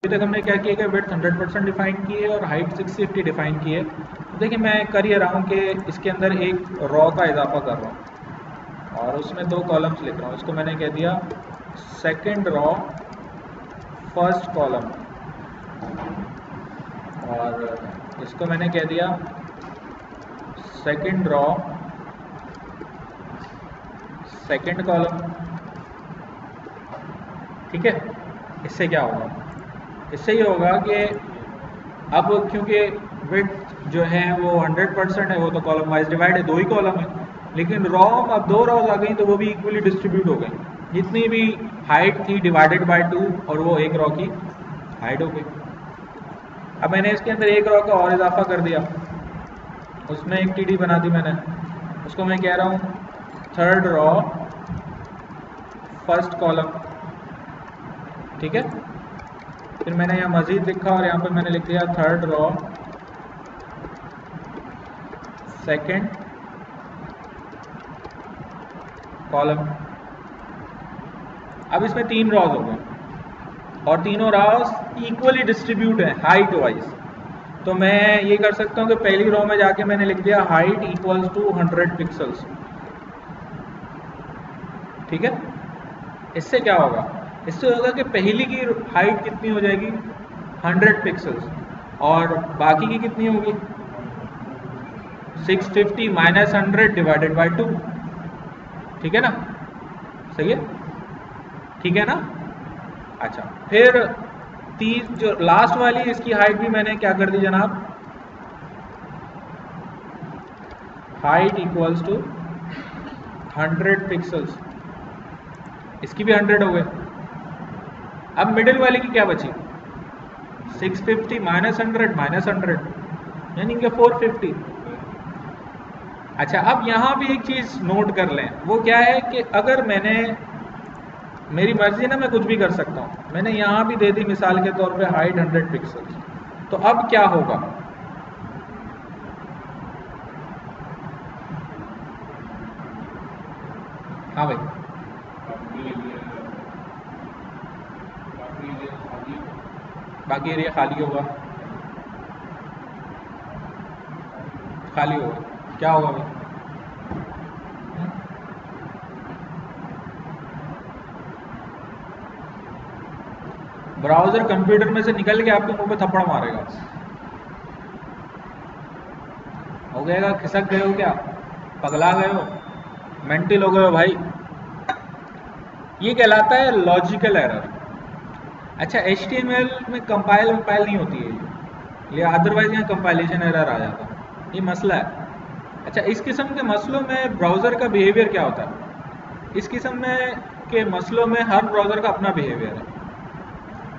अभी तक हमने क्या किया कि विड्थ 100% डिफाइन की है और हाइट 650 डिफाइन की है। तो देखिए मैं कर ये रहा हूँ कि इसके अंदर एक रॉ का इजाफा कर रहा हूँ और उसमें 2 कॉलम्स लिख रहा हूँ। इसको मैंने कह दिया सेकंड रॉ फर्स्ट कॉलम और इसको मैंने कह दिया सेकंड रॉ सेकंड कॉलम। ठीक है, इससे क्या होगा? इससे ये होगा कि अब क्योंकि विड्थ जो है वो 100% है, वो तो कॉलम वाइज डिवाइड है, 2 ही कॉलम है, लेकिन रॉ अब 2 रॉज आ गई तो वो भी इक्वली डिस्ट्रीब्यूट हो गई। जितनी भी हाइट थी डिवाइडेड बाय 2 और वो एक रॉ की हाइट हो गई। अब मैंने इसके अंदर एक रॉ का और इजाफा कर दिया, उसमें एक टीडी बना दी मैंने। उसको मैं कह रहा हूँ थर्ड रॉ फर्स्ट कॉलम। ठीक है, फिर मैंने यहाँ मजीद लिखा और यहाँ पे मैंने लिख दिया थर्ड रॉ सेकंड कॉलम। अब इसमें 3 रॉज हो गए और तीनों रॉज इक्वली डिस्ट्रीब्यूट है हाइट वाइज। तो मैं ये कर सकता हूँ कि पहली रॉ में जाके मैंने लिख दिया हाइट इक्वल्स टू 100 पिक्सल्स। ठीक है, इससे क्या होगा? इससे होगा कि पहली की हाइट कितनी हो जाएगी 100 पिक्सल्स और बाकी की कितनी होगी 650 माइनस 100 डिवाइडेड बाय 2। ठीक है ना, सही है, ठीक है ना। अच्छा, फिर 30 जो लास्ट वाली इसकी हाइट भी मैंने क्या कर दी जनाब, हाइट इक्वल्स टू 100 पिक्सल्स। इसकी भी 100 हो गए। अब मिडिल वाली की क्या बची 650 माइनस 100 माइनस 100 यानी कि 450। अच्छा, अब यहाँ भी एक चीज़ नोट कर लें, वो क्या है कि अगर मैंने मेरी मर्जी ना मैं कुछ भी कर सकता हूँ। मैंने यहाँ भी दे दी मिसाल के तौर पे हाइट 100 पिक्सल्स, तो अब क्या होगा? हाँ भाई, बाकी एरिया खाली होगा, खाली होगा, क्या होगा भाई? ब्राउजर कंप्यूटर में से निकल के आपके मुंह पे थप्पड़ मारेगा। हो गएगा, खिसक गए हो क्या, पगला गए हो, मेंटल हो गए हो भाई? ये कहलाता है लॉजिकल एरर। अच्छा, HTML में कंपाइल नहीं होती है ये, अदरवाइज यहाँ कंपाइलेशन एरर आ जाता है, ये मसला है। अच्छा, इस किस्म के मसलों में ब्राउज़र का बिहेवियर क्या होता है? इस किस्म में के मसलों में हर ब्राउज़र का अपना बिहेवियर है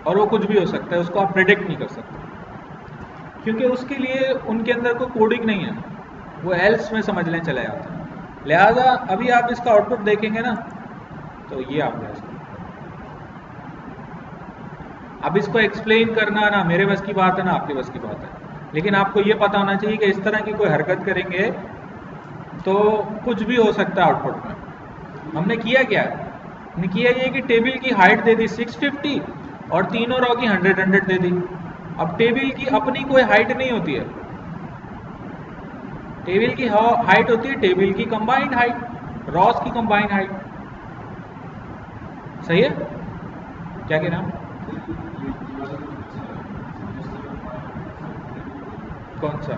और वो कुछ भी हो सकता है, उसको आप प्रेडिक्ट नहीं कर सकते क्योंकि उसके लिए उनके अंदर कोई कोडिंग नहीं है, वो एल्स में समझ लें चले जाते हैं। लिहाजा अभी आप इसका आउटपुट देखेंगे ना, तो ये आप गया। अब इसको एक्सप्लेन करना ना मेरे बस की बात है ना आपके बस की बात है, लेकिन आपको ये पता होना चाहिए कि इस तरह की कोई हरकत करेंगे तो कुछ भी हो सकता है आउटपुट में। हमने किया क्या है? हमने किया ये कि टेबल की हाइट दे दी 650 और तीनों रॉ की 100 दे दी। अब टेबल की अपनी कोई हाइट नहीं होती है, टेबल की हाइट होती है टेबल की कंबाइंड हाइट, रॉस की कंबाइंड हाइट। सही है, क्या कहना हम? कौन सा?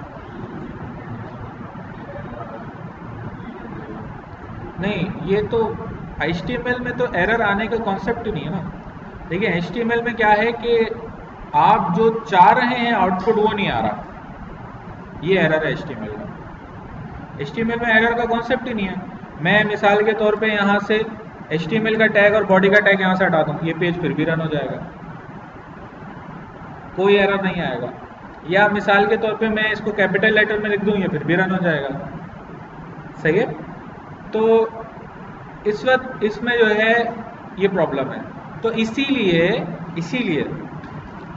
नहीं, ये तो HTML में तो एरर आने का कॉन्सेप्ट ही नहीं है ना। देखिए HTML में क्या है कि आप जो चाह रहे हैं आउटपुट वो नहीं आ रहा, ये एरर है HTML में। HTML में एरर का कॉन्सेप्ट ही नहीं है। मैं मिसाल के तौर पे यहाँ से HTML का टैग और बॉडी का टैग यहाँ से हटा दूँ, ये पेज फिर भी रन हो जाएगा, कोई एरर नहीं आएगा। या मिसाल के तौर पे मैं इसको कैपिटल लेटर में लिख दूँ, ये फिर भी रन हो जाएगा। सही है, तो इस वक्त इसमें जो है ये प्रॉब्लम है। तो इसीलिए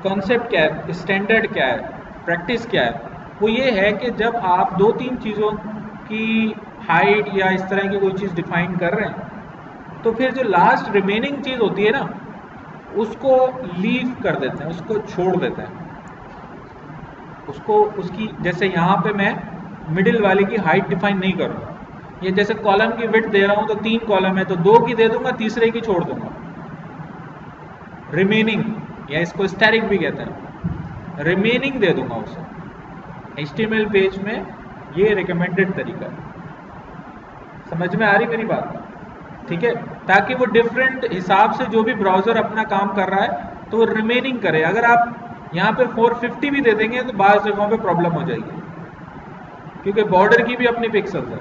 कॉन्सेप्ट क्या है, स्टैंडर्ड क्या है, प्रैक्टिस क्या है? वो ये है कि जब आप 2-3 चीज़ों की हाइट या इस तरह की कोई चीज़ डिफाइन कर रहे हैं, तो फिर जो लास्ट रिमेनिंग चीज़ होती है ना, उसको लीव कर देते हैं, उसको छोड़ देते हैं, उसको उसकी जैसे यहाँ पे मैं मिडिल वाले की हाइट डिफाइन नहीं करूँगा। ये जैसे कॉलम की विड्थ दे रहा हूँ तो 3 कॉलम है तो 2 की दे दूंगा, तीसरे की छोड़ दूंगा। रिमेनिंग, या इसको स्टैटिक भी कहते हैं, रिमेनिंग दे दूंगा उसे। HTML पेज में ये रिकमेंडेड तरीका है। समझ में आ रही मेरी बात? ठीक है, ताकि वो डिफरेंट हिसाब से जो भी ब्राउजर अपना काम कर रहा है तो वो रिमेनिंग करे। अगर आप यहाँ पे 450 भी दे देंगे तो बाहर जगहों पे प्रॉब्लम हो जाएगी, क्योंकि बॉर्डर की भी अपनी पिक्सल्स है।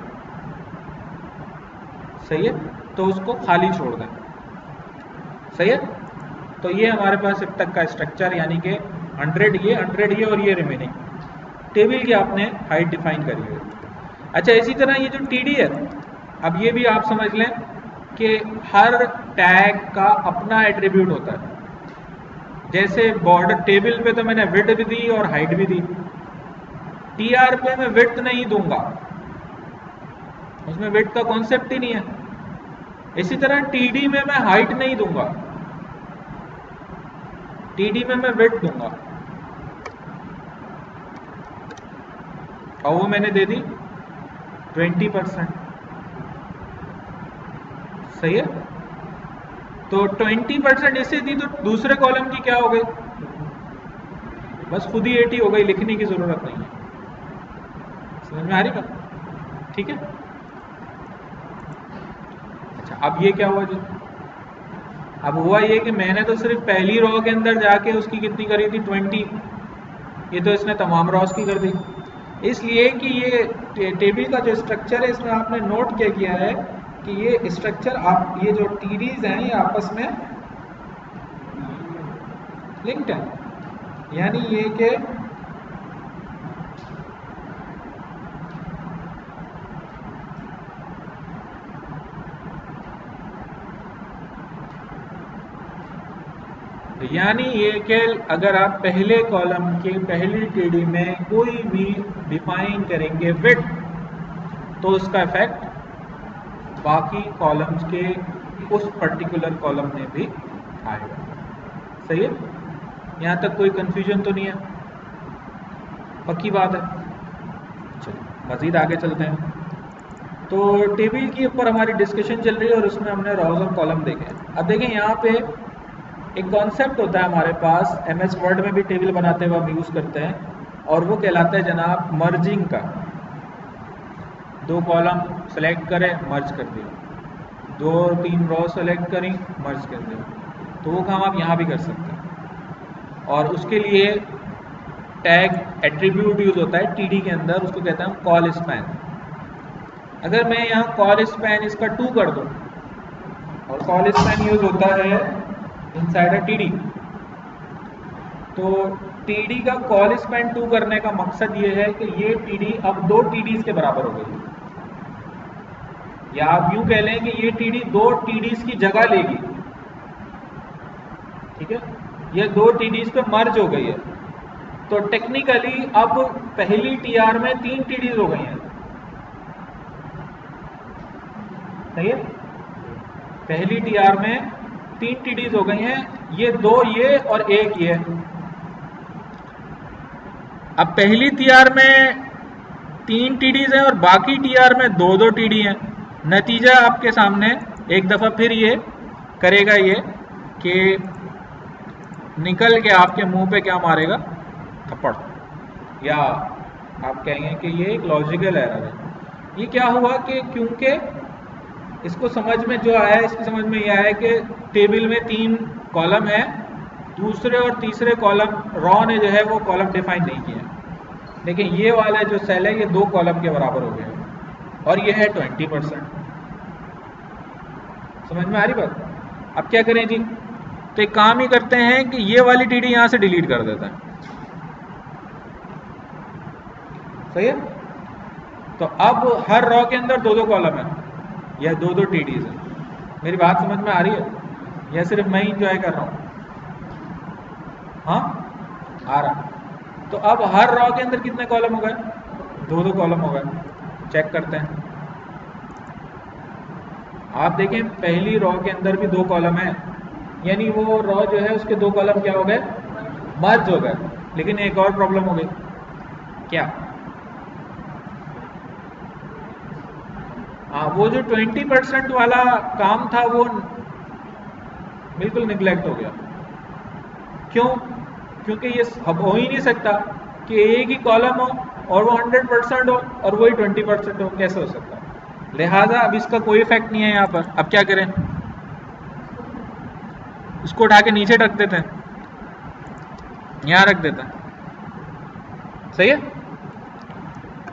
सही है, तो उसको खाली छोड़ दें। सही है, तो ये हमारे पास अब तक का स्ट्रक्चर, यानी कि 100 ये और ये रिमेनिंग। टेबल की आपने हाइट डिफाइन करी है। अच्छा, इसी तरह ये जो TD है, अब ये भी आप समझ लें कि हर टैग का अपना एट्रीब्यूट होता है। जैसे बॉर्डर टेबल पे तो मैंने विड्थ भी दी और हाइट भी दी, TR पे मैं विड्थ नहीं दूंगा, उसमें विड्थ का कॉन्सेप्ट ही नहीं है। इसी तरह TD में मैं हाइट नहीं दूंगा, TD में मैं विड्थ दूंगा, और वो मैंने दे दी 20%। सही है, तो 20% इसे दी तो दूसरे कॉलम की क्या हो गई, बस खुद ही 80 हो गई, लिखने की जरूरत नहीं है। समझ में आ रही बात? ठीक है। अच्छा, अब ये क्या हुआ जी? अब हुआ ये कि मैंने तो सिर्फ पहली रो के अंदर जाके उसकी कितनी करी थी, 20। ये तो इसने तमाम रॉस की कर दी। इसलिए कि ये टेबल का जो स्ट्रक्चर है, इसमें आपने नोट क्या किया है कि ये स्ट्रक्चर, आप ये जो TDs हैं ये आपस में लिंक्ड है, यानी ये कि अगर आप पहले कॉलम के पहली TD में कोई भी डिफाइन करेंगे विड्थ, तो उसका इफेक्ट बाकी कॉलम्स के उस पर्टिकुलर कॉलम में भी आएगा। सही है, यहाँ तक कोई कंफ्यूजन तो नहीं है? पक्की बात है। चलिए मज़ीद आगे चलते हैं। तो टेबल के ऊपर हमारी डिस्कशन चल रही है और उसमें हमने रॉज और कॉलम देखे। अब देखें, यहाँ पे एक कॉन्सेप्ट होता है हमारे पास, MS वर्ड में भी टेबल बनाते हुए हम यूज़ करते हैं, और वो कहलाता है जनाब मर्जिंग का। 2 कॉलम सेलेक्ट करें, मर्ज कर दिया, 2-3 रो सेलेक्ट करें, मर्ज कर दिया। तो वो काम आप यहाँ भी कर सकते हैं, और उसके लिए टैग एट्रीब्यूट यूज होता है TD के अंदर, उसको कहते हैं कॉल स्पैन। अगर मैं यहाँ कॉल स्पैन इसका 2 कर दूँ, और कॉल स्पैन यूज होता है इनसाइड अ TD, तो TD का कॉल स्पैन 2 करने का मकसद ये है कि ये TD अब 2 TDs के बराबर हो गई, या आप यूं कह लें कि ये TD 2 TDs की जगह लेगी। ठीक है, ये 2 TDs पे मर्ज हो गई है, तो टेक्निकली अब पहली TR में 3 TDs हो गई हैं। सही है, पहली TR में 3 TDs हो गई हैं, ये 2 ये और 1 ये। अब पहली TR में 3 TDs हैं और बाकी TR में 2-2 TD हैं। नतीजा आपके सामने, एक दफ़ा फिर ये करेगा ये कि निकल के आपके मुंह पे क्या मारेगा, थप्पड़, या आप कहेंगे कि ये एक लॉजिकल एरर है। ये क्या हुआ कि क्योंकि इसको समझ में जो आया है, इसकी समझ में यह आया कि टेबल में 3 कॉलम है, दूसरे और तीसरे कॉलम रॉ ने जो है वो कॉलम डिफाइन नहीं किया, लेकिन ये वाला जो सेल है ये 2 कॉलम के बराबर हो गया, और ये है 20%। समझ में आ रही बात? अब क्या करें जी? तो एक काम ही करते हैं कि ये वाली TD यहाँ से डिलीट कर देते हैं। सही है, तो अब हर रॉ के अंदर 2-2 कॉलम है या 2-2 TDs है। मेरी बात समझ में आ रही है, या सिर्फ मैं ही इंजॉय कर रहा हूँ? हाँ, आ रहा। तो अब हर रॉ के अंदर कितने कॉलम हो गए? 2-2 कॉलम हो गए। चेक करते हैं। आप देखें पहली रॉ के अंदर भी 2 कॉलम है, यानी वो रॉ जो है उसके दो कॉलम क्या हो गए, मर्ज हो गए। लेकिन एक और प्रॉब्लम हो गई, क्या? वो जो 20% वाला काम था वो बिल्कुल निगलेक्ट हो गया। क्यों? क्योंकि ये अब हो ही नहीं सकता कि एक ही कॉलम हो और वो 100% हो और वही 20% हो, कैसे हो सकता है? लिहाजा अब इसका कोई इफेक्ट नहीं है यहाँ पर। अब क्या करें? इसको उठा के नीचे रख देते हैं, यहाँ रख देते हैं, सही है?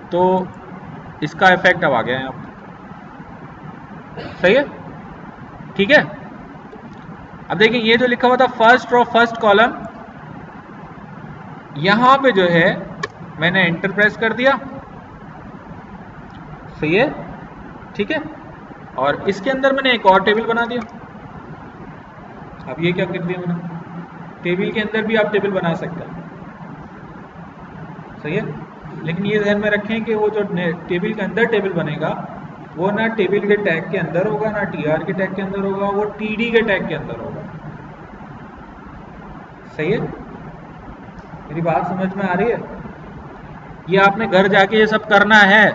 तो इसका इफेक्ट अब आ गया यहाँ पर, सही है? ठीक है। अब देखिए ये जो लिखा हुआ था फर्स्ट रो फर्स्ट कॉलम, यहां पे जो है मैंने एंटर प्रेस कर दिया, सही है? ठीक है। और इसके अंदर मैंने एक और टेबल बना दिया। अब ये क्या कर दिया मैंने, टेबल के अंदर भी आप टेबल बना सकते हैं, सही है? लेकिन ये ध्यान में रखें कि वो जो टेबल के अंदर टेबल बनेगा वो ना टेबल के टैग के अंदर होगा, ना टीआर के टैग के अंदर होगा, वो टीडी के टैग के अंदर होगा, सही है? मेरी बात समझ में आ रही है? ये आपने घर जाके ये सब करना है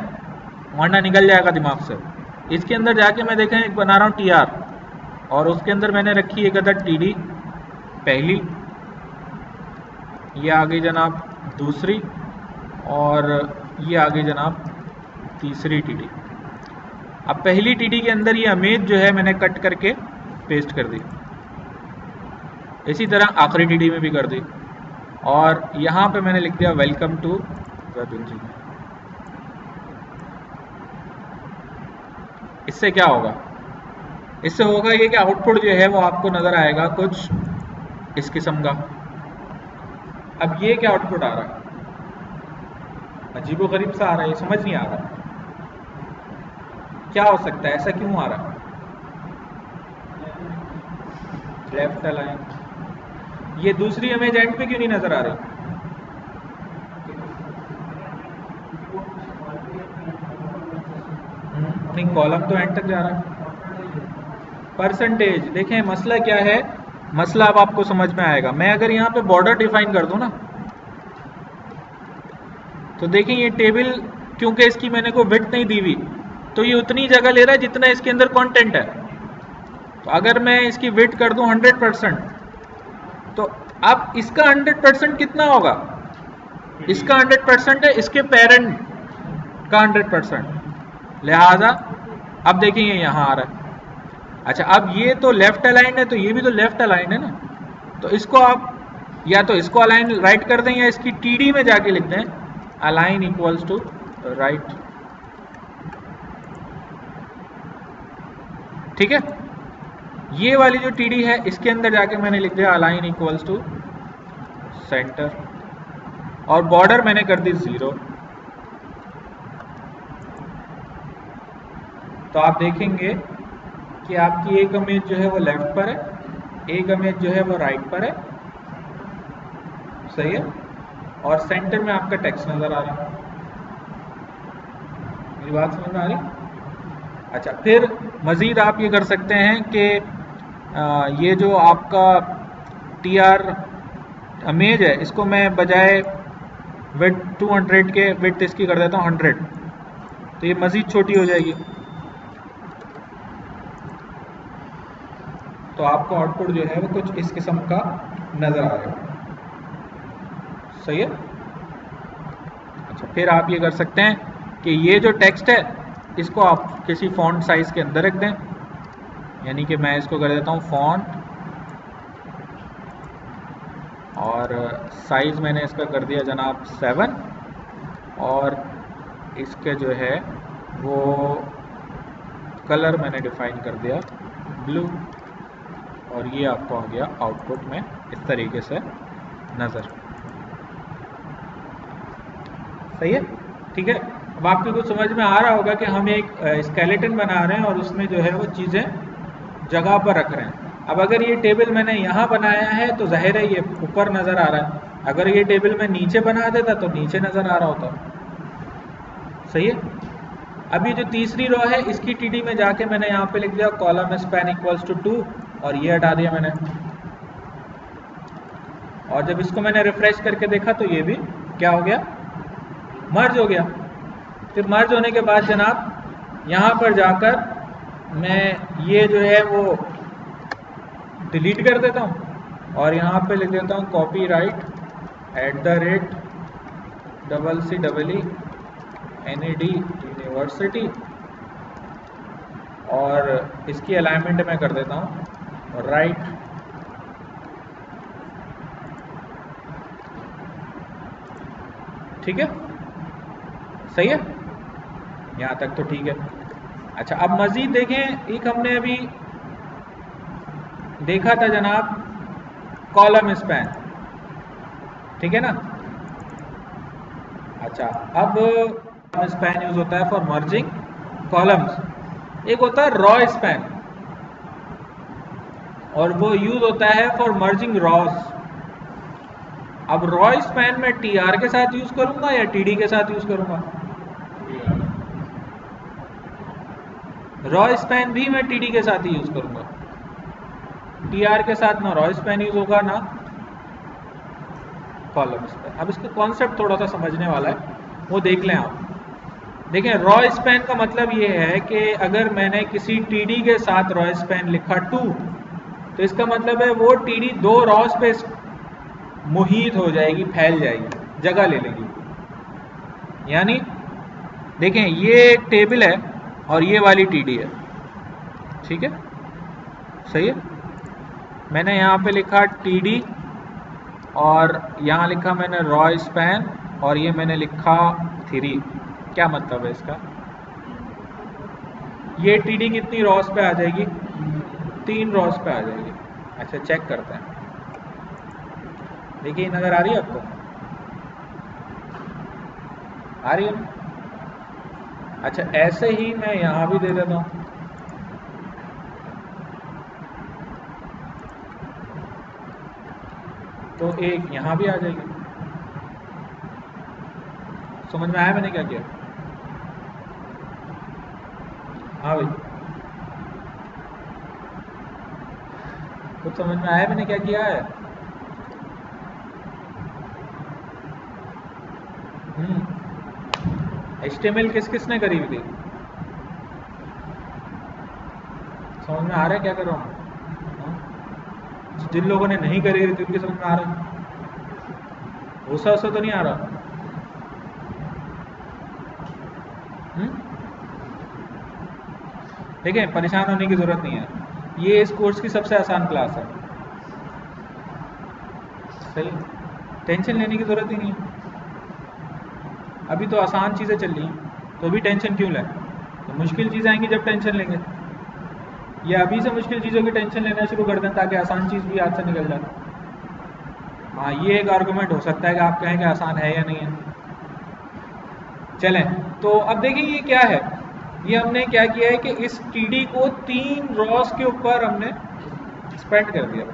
वरना निकल जाएगा दिमाग से। इसके अंदर जाके मैं देखें एक बना रहा हूँ टीआर और उसके अंदर मैंने रखी एक अदर टीडी पहली, ये आ गई जनाब दूसरी, और ये आ गई जनाब तीसरी टीडी। अब पहली टीडी के अंदर ये इमेज जो है मैंने कट करके पेस्ट कर दी, इसी तरह आखिरी टीडी में भी कर दी, और यहाँ पे मैंने लिख दिया वेलकम टू वेब इंजीनियर। इससे क्या होगा? इससे होगा ये कि आउटपुट जो है वो आपको नजर आएगा कुछ इस किस्म का। अब ये क्या आउटपुट आ रहा है? अजीबोगरीब सा आ रहा है, ये समझ नहीं आ रहा क्या हो सकता है, ऐसा क्यों आ रहा है? लेफ्ट अलाइन, ये दूसरी इमेज एंड पे क्यों नहीं नजर आ रही? नहीं, कॉलम तो एंड तक जा रहा है। परसेंटेज, देखें मसला क्या है, मसला अब आपको समझ में आएगा। मैं अगर यहाँ पे बॉर्डर डिफाइन कर दूं ना, तो देखें ये टेबल क्योंकि इसकी मैंने कोई विड्थ नहीं दी हुई, तो ये उतनी जगह ले रहा है जितना इसके अंदर कंटेंट है। तो अगर मैं इसकी विड्थ कर दूं 100%, तो अब इसका 100% कितना होगा? इसका 100% है, इसके पेरेंट का 100%, लिहाजा अब देखिए ये यहाँ आ रहा है। अच्छा, अब ये तो लेफ्ट अलाइन है, तो ये भी तो लेफ्ट अलाइन है ना, तो इसको आप या तो इसको अलाइन राइट कर दें या इसकी टीडी में जाके लिख दें अलाइन इक्वल्स टू राइट, ठीक है? ये वाली जो टीडी है इसके अंदर जाके मैंने लिख दिया अलाइन इक्वल्स टू सेंटर, और बॉर्डर मैंने कर दी 0। तो आप देखेंगे कि आपकी एक इमेज जो है वो लेफ्ट पर है, एक इमेज जो है वो राइट पर है, सही है? और सेंटर में आपका टेक्स्ट नजर आ रहा है। मेरी बात समझ में आ रही? अच्छा, फिर मजीद आप ये कर सकते हैं कि ये जो आपका टीआर इमेज है इसको मैं बजाय विड्थ 200 के विड्थ इसकी कर देता हूँ 100, तो ये मजीद छोटी हो जाएगी, तो आपको आउटपुट जो है वो कुछ इस किस्म का नजर आएगा, सही है? अच्छा, फिर आप ये कर सकते हैं कि ये जो टेक्स्ट है इसको आप किसी फॉन्ट साइज के अंदर रख दें, यानी कि मैं इसको कर देता हूँ फॉन्ट, और साइज मैंने इसका कर दिया जनाब 7, और इसके जो है वो कलर मैंने डिफाइन कर दिया ब्लू, और ये आपको आ गया आउटपुट में इस तरीके से नज़र, सही है? ठीक है। अब आपको कुछ समझ में आ रहा होगा कि हम एक स्केलेटन बना रहे हैं और उसमें जो है वो चीज़ें जगह पर रख रहे हैं। अब अगर ये टेबल मैंने यहाँ बनाया है तो जाहिर है ये ऊपर नज़र आ रहा है, अगर ये टेबल मैं नीचे बना देता तो नीचे नज़र आ रहा होता, सही है? अब ये जो तीसरी रो है इसकी टीडी में जाके मैंने यहाँ पे लिख दिया कॉलम स्पैन इक्वल्स टू 2, और ये हटा दिया मैंने, और जब इसको मैंने रिफ्रेश करके देखा तो ये भी क्या हो गया, मर्ज हो गया। फिर मर्ज होने के बाद जनाब यहाँ पर जाकर मैं ये जो है वो डिलीट कर देता हूँ और यहाँ पे लिख देता हूँ copyright @CCENED यूनिवर्सिटी और इसकी अलाइनमेंट मैं कर देता हूँ राइट। ठीक है, सही है, यहाँ तक तो ठीक है। अच्छा, अब मज़ीद देखें, एक हमने अभी देखा था जनाब कॉलम स्पैन, ठीक है ना। अच्छा, अब स्पैन यूज होता है फॉर मर्जिंग कॉलम्स। एक होता है रॉ स्पैन और वो यूज होता है फॉर मर्जिंग रॉस। अब रॉ स्पैन में टीआर के साथ यूज करूंगा या टीडी के साथ यूज करूंगा? रॉ स्पैन भी मैं टीडी के साथ ही यूज करूंगा। टीआर के साथ ना रॉ स्पैन यूज होगा ना कॉलम स्पैन। अब इसका कॉन्सेप्ट थोड़ा सा समझने वाला है, वो देख लें आप। देखें, रॉ स्पैन का मतलब ये है कि अगर मैंने किसी टीडी के साथ रॉ स्पैन लिखा 2 तो इसका मतलब है वो टीडी 2 रॉस पे मुहित हो जाएगी, फैल जाएगी, जगह ले लेगी। यानी देखें, ये एक टेबल है और ये वाली टीडी है, ठीक है, सही है। मैंने यहाँ पे लिखा टीडी और यहाँ लिखा मैंने रॉ स्पैन और ये मैंने लिखा 3। क्या मतलब है इसका? ये टीडी कितनी रॉस पे आ जाएगी? 3 रॉस पे आ जाएगी। अच्छा, चेक करते हैं। देखिए, नजर आ रही है आपको? आ रही है? अच्छा, ऐसे ही मैं यहाँ भी दे देता हूँ। तो एक यहाँ भी आ जाएगी। समझ में आया मैंने क्या किया? हाँ भाई, कुछ समझ में आया मैंने क्या किया है? HTML किस किस ने करी हुई थी? समझ में आ रहा है क्या कर रहा हूँ? जिन लोगों ने नहीं करी हुई थी उनकी समझ में आ रहा है? गुस्सा तो नहीं आ रहा? देखें, परेशान होने की जरूरत नहीं है। ये इस कोर्स की सबसे आसान क्लास है, सही, टेंशन लेने की जरूरत ही नहीं है। अभी तो आसान चीज़ें चल रही हैं, तो अभी टेंशन क्यों लें? तो मुश्किल चीज़ आएंगी जब टेंशन लेंगे, या अभी से मुश्किल चीज़ों की टेंशन लेना शुरू कर दें ताकि आसान चीज़ भी हाथ से निकल जाए। हाँ, ये एक आर्गूमेंट हो सकता है कि आप कहें कि आसान है या नहीं है। चलें, तो अब देखिए ये क्या है। ये हमने क्या किया है कि इस टीडी को 3 रॉस के ऊपर हमने स्पेंड कर दिया।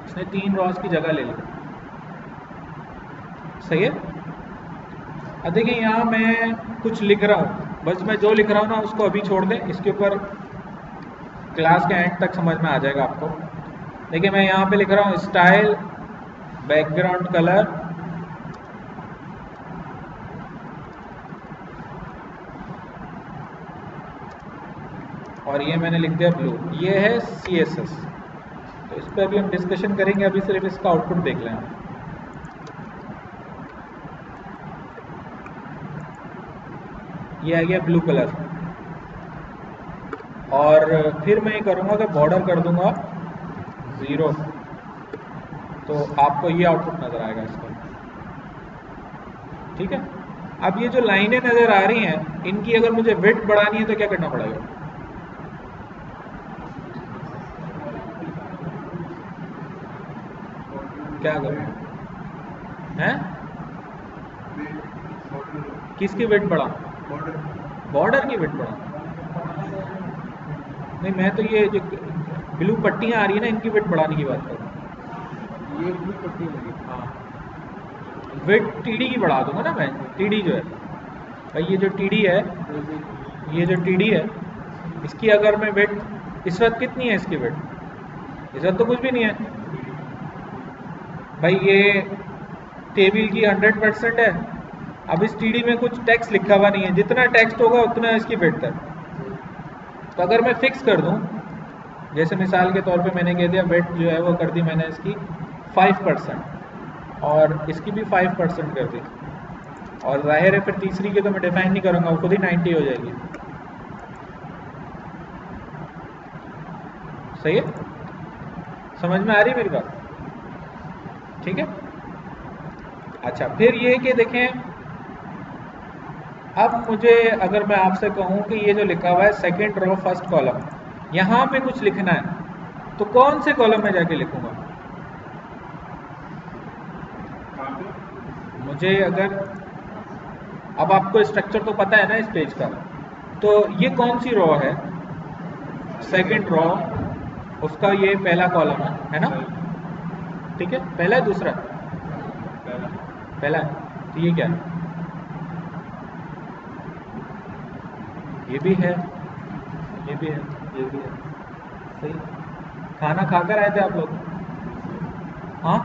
इसने 3 रॉस की जगह ले ली, सही है। अब देखिए, यहाँ मैं कुछ लिख रहा हूँ, बस मैं जो लिख रहा हूँ ना उसको अभी छोड़ दें, इसके ऊपर क्लास के एंड तक समझ में आ जाएगा आपको। देखिए, मैं यहाँ पे लिख रहा हूँ स्टाइल बैकग्राउंड कलर और ये मैंने लिख दिया ब्लू। ये है CSS, तो इस पर अभी हम डिस्कशन करेंगे, अभी सिर्फ इसका आउटपुट देख लें। ये आ गया ब्लू कलर और फिर मैं ये करूँगा कि बॉर्डर कर दूंगा 0, तो आपको ये आउटपुट नज़र आएगा इसका, ठीक है। अब ये जो लाइनें नज़र आ रही हैं, इनकी अगर मुझे विड्थ बढ़ानी है तो क्या करना पड़ेगा? क्या करूँ? हैं? किसकी विड्थ बढ़ाऊँ? बॉर्डर की विड्थ बढ़ाऊँ? नहीं, मैं तो ये जो ब्लू पट्टियाँ आ रही है ना, इनकी विड्थ बढ़ाने की बात कर रहा हूँ। ये ब्लू पट्टी लगी, हाँ, विड्थ टीडी की बढ़ा दूंगा ना मैं। टीडी जो है भाई, ये जो टीडी है, ये जो टीडी है, इसकी अगर मैं विड्थ, इस वक्त कितनी है इसकी विड्थ? इस वक्त तो कुछ भी नहीं है, भाई ये टेबल की 100% है। अब इस टीडी में कुछ टेक्स्ट लिखा हुआ नहीं है, जितना टेक्स्ट होगा उतना इसकी विड्थ है। तो अगर मैं फिक्स कर दूं, जैसे मिसाल के तौर पे मैंने कह दिया विड्थ जो है वो कर दी मैंने इसकी 5% और इसकी भी 5% कर दी, और जाहिर है फिर तीसरी की तो मैं डिफाइन नहीं करूँगा, वो खुद ही 90 हो जाएगी। सही है, समझ में आ रही है मेरी बात? ठीक है। अच्छा, फिर ये कि देखें, अब मुझे अगर मैं आपसे कहूं कि ये जो लिखा हुआ है सेकंड रो फर्स्ट कॉलम, यहाँ पे कुछ लिखना है, तो कौन से कॉलम में जाके लिखूंगा? मुझे अगर, अब आपको स्ट्रक्चर तो पता है ना इस पेज का, तो ये कौन सी रो है? सेकंड रो, उसका ये पहला कॉलम है ना? ठीक है, पहला है दूसरा? पहला है। तो ये क्या है? ये भी है, ये भी है, ये भी है। सही। खाना खाकर आए थे आप लोग? हाँ,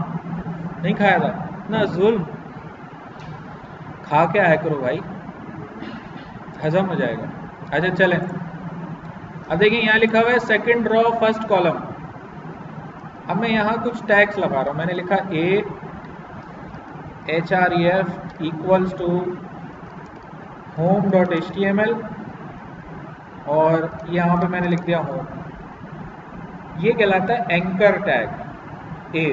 नहीं खाया था ना? जुल्म, खा के आया करो भाई, हजम हो जाएगा। अच्छा चलें, अब देखिए यहाँ लिखा हुआ है सेकंड रो फर्स्ट कॉलम। अब मैं यहाँ कुछ टैग्स लगा रहा हूँ, मैंने लिखा ए href इक्वल्स टू home.html और यहाँ पे मैंने लिख दिया होम। ये कहलाता है एंकर टैग। ए,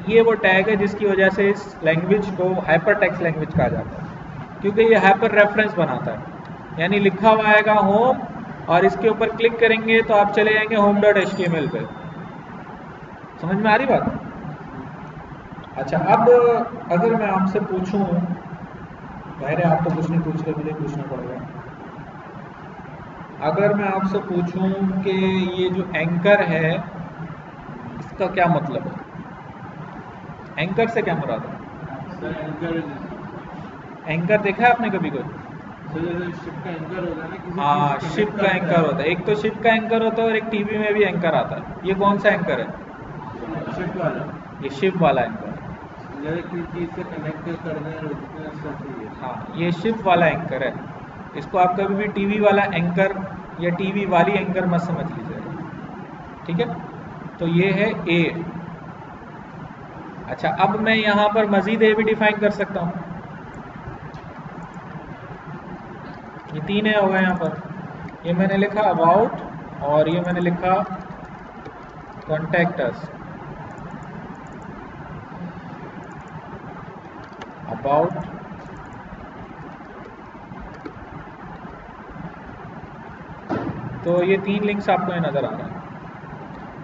ये वो टैग है जिसकी वजह से इस लैंग्वेज को हाइपर टेक्स्ट लैंग्वेज कहा जाता है, क्योंकि ये हाइपर रेफरेंस बनाता है। यानी लिखा हुआ आएगा होम और इसके ऊपर क्लिक करेंगे तो आप चले जाएंगे home.html पे। समझ में आ रही बात? अच्छा, अब अगर मैं आपसे पूछूं, जाहिर है आप तो कुछ नहीं पूछ रहे, मुझे पूछना पड़ेगा। अगर मैं आपसे पूछूं कि ये जो एंकर है इसका क्या मतलब है? एंकर से क्या मुराद है? एंकर देखा है आपने कभी कोई? शिप का एंकर होता है ना, हाँ, शिप का एंकर होता है। एक तो शिप का एंकर होता है और एक टीवी में भी एंकर आता है। ये कौन सा एंकर है? शिप वाला। ये शिप वाला एंकर है। चीज से कनेक्ट करना है। हाँ, ये शिप वाला एंकर है। इसको आप कभी भी टीवी वाला एंकर या टीवी वाली एंकर मत समझ लीजिएगा, ठीक है? तो ये है ए। अच्छा, अब मैं यहाँ पर मजीद ए भी डिफाइन कर सकता हूँ। ये तीन ए हो गए यहाँ पर। ये मैंने लिखा अबाउट और ये मैंने लिखा कॉन्टैक्ट अस। अबाउट, तो ये तीन लिंक्स आपको ये नज़र आ रहा है।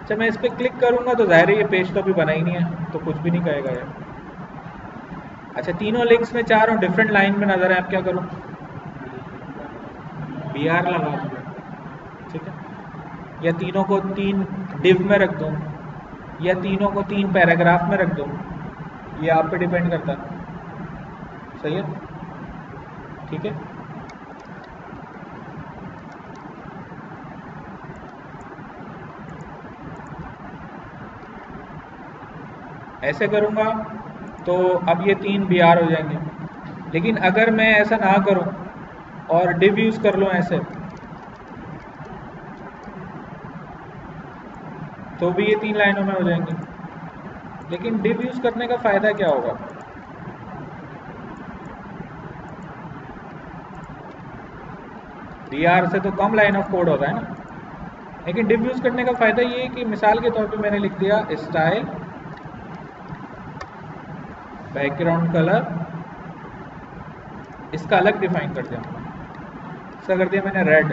अच्छा, मैं इस पर क्लिक करूँगा तो ज़ाहिर है ये पेज तो अभी बना ही नहीं है, तो कुछ भी नहीं कहेगा यार। अच्छा, तीनों लिंक्स में चाह रहा हूँ डिफरेंट लाइन में नज़र है, अब क्या करूँ? BR लगा दूँ, ठीक है? या तीनों को तीन डिव में रख दूँ, या तीनों को तीन पैराग्राफ में रख दूँ, ये आप पे डिपेंड करता है। सही है, ठीक है? ऐसे करूँगा तो अब ये तीन BR हो जाएंगे। लेकिन अगर मैं ऐसा ना करूँ और डिव यूज़ कर लूँ ऐसे, तो भी ये तीन लाइनों में हो जाएंगे। लेकिन डिव यूज़ करने का फ़ायदा क्या होगा? BR से तो कम लाइन ऑफ कोड होता है ना। लेकिन डिव यूज़ करने का फ़ायदा ये है कि मिसाल के तौर पे मैंने लिख दिया स्टाइल बैकग्राउंड कलर, इसका अलग डिफाइन कर दिया। इसका कर दिया मैंने रेड,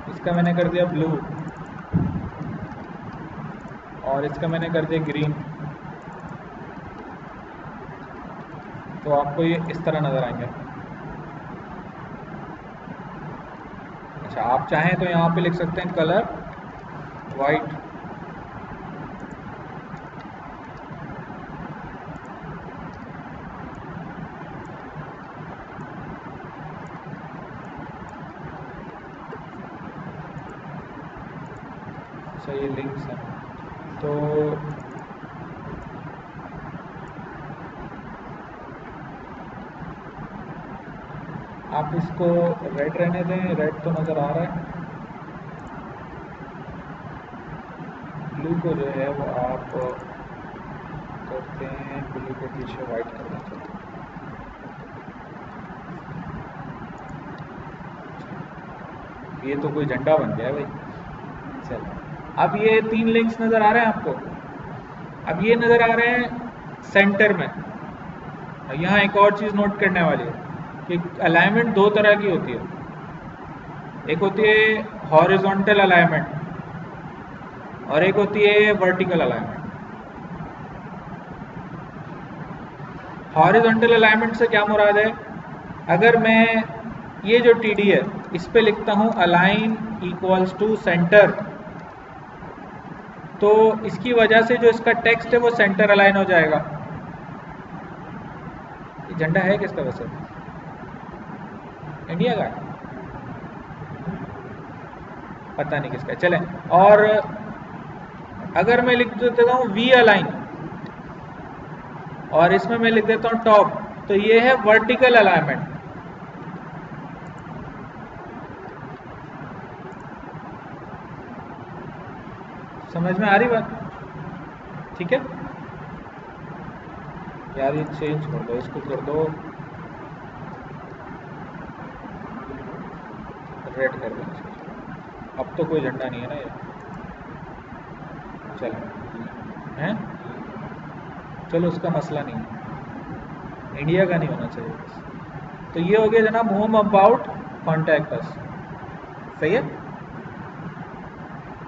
इसका मैंने कर दिया ब्लू, और इसका मैंने कर दिया ग्रीन। तो आपको ये इस तरह नज़र आएंगे। अच्छा, आप चाहें तो यहाँ पे लिख सकते हैं कलर वाइट। अच्छा, ये लिंक्स हैं, तो आप इसको रेड रहने दें, रेड तो नज़र आ रहा है। ब्लू को जो है वो आप करते हैं, ब्लू के पीछे वाइट कर देते हैं। ये तो कोई झंडा बन गया है भाई। चलो, अब ये 3 लिंक्स नज़र आ रहे हैं आपको। अब ये नज़र आ रहे हैं सेंटर में। यहाँ एक और चीज़ नोट करने वाली है कि अलाइनमेंट 2 तरह की होती है। एक होती है हॉरिजॉन्टल अलाइनमेंट और एक होती है वर्टिकल अलाइनमेंट। हॉरिजॉन्टल अलाइनमेंट से क्या मुराद है? अगर मैं ये जो टीडी है इस पे लिखता हूँ अलाइन इक्वल्स टू सेंटर, तो इसकी वजह से जो इसका टेक्स्ट है वो सेंटर अलाइन हो जाएगा। ये झंडा है किसका वैसे? इंडिया का? पता नहीं किसका। चले, और अगर मैं लिख देता हूँ वी अलाइन और इसमें मैं लिख देता हूँ टॉप, तो ये है वर्टिकल अलाइनमेंट। समझ में आ रही बात? ठीक है यार, ये चेंज कर दो, इसको कर दो रेड कर दो। अब तो कोई झंडा नहीं है ना ये। चलो हैं, चलो उसका मसला नहीं है, इंडिया का नहीं होना चाहिए बस। तो ये हो गया जनाब होम अबाउट कॉन्टैक्ट अस। सही है,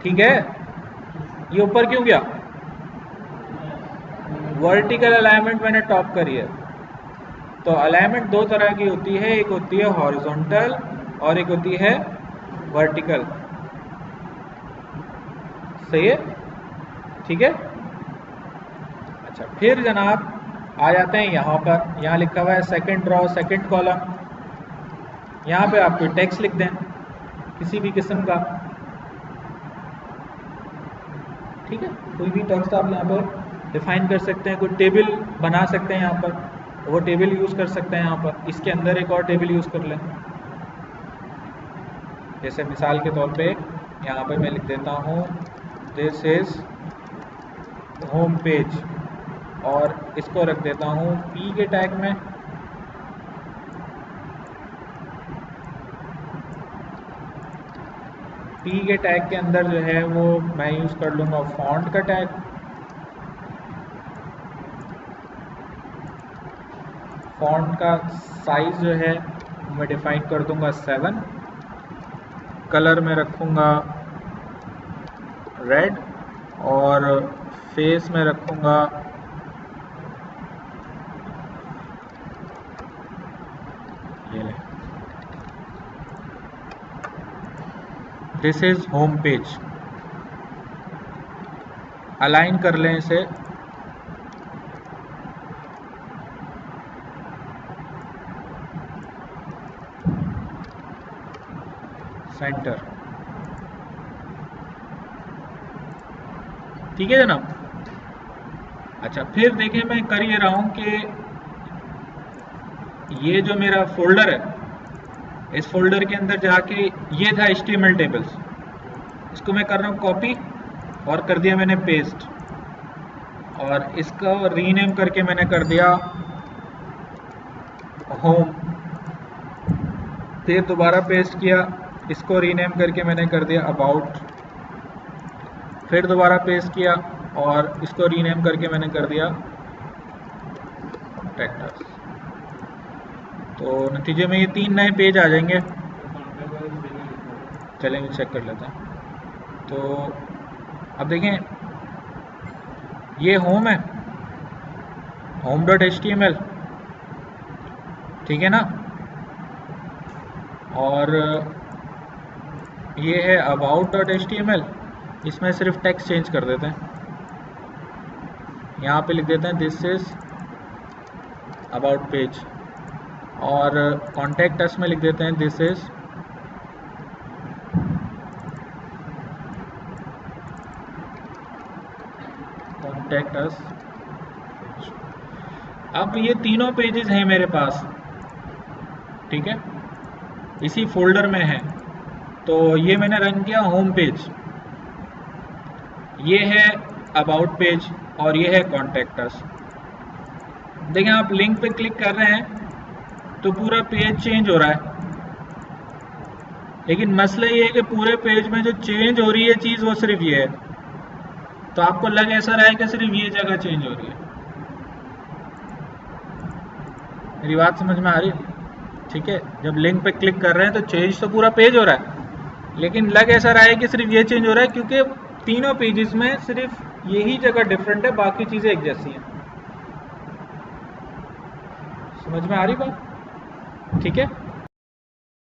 ठीक है। ये ऊपर क्यों गया? वर्टिकल अलाइनमेंट मैंने टॉप करी है। तो अलाइनमेंट 2 तरह की होती है, एक होती है हॉरिजॉन्टल और एक होती है वर्टिकल। सही है, ठीक है। अच्छा, फिर जनाब आ जाते हैं यहाँ पर। यहाँ लिखा हुआ है सेकंड रो सेकंड कॉलम। यहाँ पे आप कोई टेक्स्ट लिख दें किसी भी किस्म का, ठीक है। कोई भी टेक्स्ट आप यहाँ पर डिफाइन कर सकते हैं, कोई टेबल बना सकते हैं यहाँ पर, वो टेबल यूज़ कर सकते हैं यहाँ पर। इसके अंदर एक और टेबल यूज़ कर लें। जैसे मिसाल के तौर पे यहाँ पे मैं लिख देता हूँ दिस इज होम पेज और इसको रख देता हूँ पी के टैग में। पी के टैग के अंदर जो है वो मैं यूज़ कर लूँगा फॉन्ट का टैग। फॉन्ट का साइज़ जो है मैं डिफाइन कर दूँगा 7। कलर में रखूँगा रेड और फेस में रखूँगा ये ले, this is home page. Align कर लें इसे सेंटर, ठीक है जनाब। अच्छा, फिर देखें मैं कर ये रहा हूँ कि ये जो मेरा फोल्डर है, इस फोल्डर के अंदर जाके ये था HTML टेबल्स, इसको मैं कर रहा हूँ कॉपी और कर दिया मैंने पेस्ट, और इसको रीनेम करके मैंने कर दिया होम। फिर दोबारा पेस्ट किया, इसको रीनेम करके मैंने कर दिया अबाउट। फिर दोबारा पेस्ट किया और इसको रीनेम करके मैंने कर दिया कॉन्टैक्ट। तो नतीजे में ये 3 नए पेज आ जाएंगे। चलेंगे चेक कर लेते हैं। तो अब देखें ये होम है, home.html, ठीक है ना। और ये है about.html, इसमें सिर्फ टेक्स्ट चेंज कर देते हैं। यहाँ पे लिख देते हैं दिस इज अबाउट पेज, और कॉन्टैक्ट अस में लिख देते हैं दिस इज कॉन्टैक्ट अस। अब ये तीनों पेजेस हैं मेरे पास, ठीक है। इसी फोल्डर में है। तो ये मैंने रन किया होम पेज, ये है अबाउट पेज और ये है कॉन्टैक्ट अस। देखें आप लिंक पे क्लिक कर रहे हैं तो पूरा पेज चेंज हो रहा है, लेकिन मसला ये है कि पूरे पेज में जो चेंज हो रही है चीज़ वो सिर्फ ये है। तो आपको लग ऐसा रहा है कि सिर्फ ये जगह चेंज हो रही है। मेरी बात समझ में आ रही है? ठीक है, जब लिंक पे क्लिक कर रहे हैं तो चेंज तो पूरा पेज हो रहा है, लेकिन लग ऐसा रहा है कि सिर्फ ये चेंज हो रहा है, क्योंकि तीनों पेजेस में सिर्फ यही जगह डिफरेंट है, बाकी चीज़ें एक जैसी हैं। समझ में आ रही बात? ठीक है।